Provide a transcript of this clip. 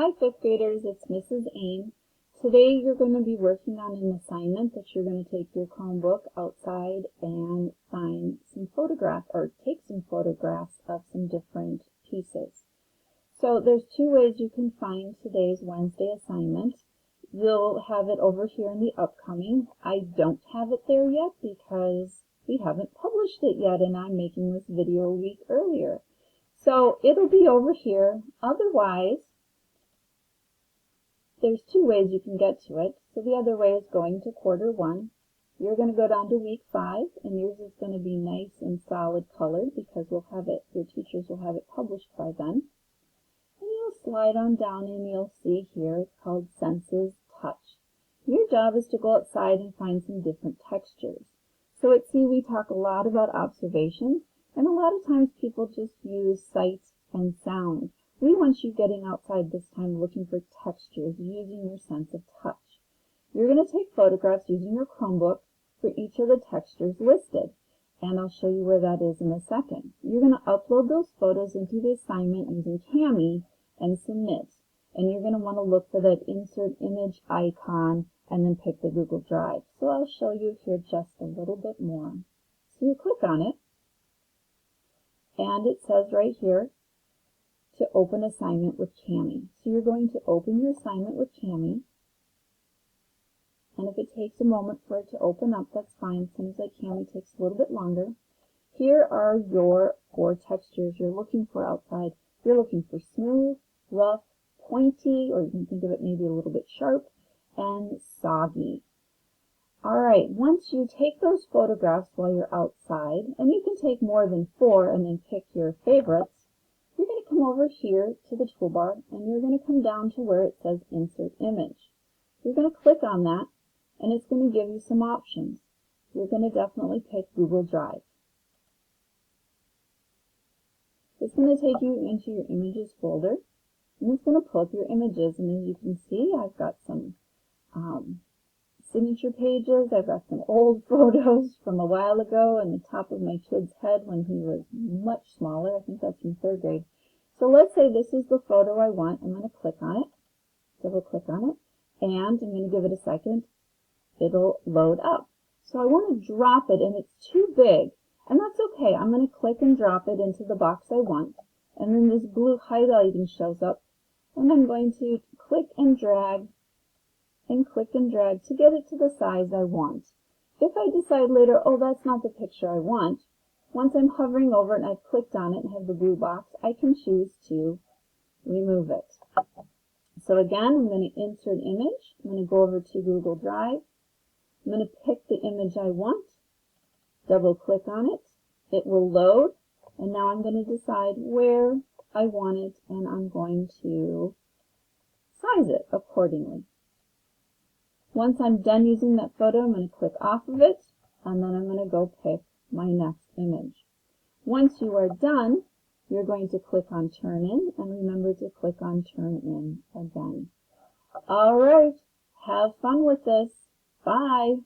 Hi fifth graders, it's Mrs. Aim. Today you're going to be working on an assignment that you're going to take your Chromebook outside and find some photographs or take some photographs of some different pieces. So there's two ways you can find today's Wednesday assignment. You'll have it over here in the upcoming. I don't have it there yet because we haven't published it yet and I'm making this video a week earlier. So it'll be over here. Otherwise, there's two ways you can get to it. So the other way is going to quarter one. You're going to go down to week 5, and yours is going to be nice and solid colored because we'll have it, your teachers will have it published by then. And you'll slide on down and you'll see here it's called Senses Touch. Your job is to go outside and find some different textures. So at C we talk a lot about observations, and a lot of times people just use sight and sound. We want you getting outside this time looking for textures using your sense of touch. You're going to take photographs using your Chromebook for each of the textures listed, and I'll show you where that is in a second. You're going to upload those photos into the assignment using Cami and submit, and you're going to want to look for that insert image icon and then pick the Google Drive. So I'll show you here just a little bit more. So you click on it, and it says right here, to open assignment with Cami. So you're going to open your assignment with Cami, and if it takes a moment for it to open up, that's fine. Seems like Cami takes a little bit longer. Here are your 4 textures you're looking for outside. You're looking for smooth, rough, pointy, or you can think of it maybe a little bit sharp, and soggy. Alright, once you take those photographs while you're outside, and you can take more than 4 and then pick your favorites, you're going to come over here to the toolbar and you're going to come down to where it says Insert Image. You're going to click on that and it's going to give you some options. You're going to definitely pick Google Drive. It's going to take you into your Images folder and it's going to pull up your images, and as you can see I've got some signature pages. I've got some old photos from a while ago and the top of my kid's head when he was much smaller. I think that's in 3rd grade. So let's say this is the photo I want. I'm going to click on it, double click on it, and I'm going to give it a second. It'll load up. So I want to drop it and it's too big, and that's okay. I'm going to click and drop it into the box I want, and then this blue highlighting shows up, and I'm going to click and drag to get it to the size I want. If I decide later, oh, that's not the picture I want, once I'm hovering over it and I've clicked on it and have the blue box, I can choose to remove it. So again, I'm going to insert image. I'm going to go over to Google Drive. I'm going to pick the image I want, double click on it. It will load, and now I'm going to decide where I want it, and I'm going to size it accordingly. Once I'm done using that photo, I'm going to click off of it, and then I'm going to go pick my next image. Once you are done, you're going to click on Turn In, and remember to click on Turn In again. All right, have fun with this. Bye.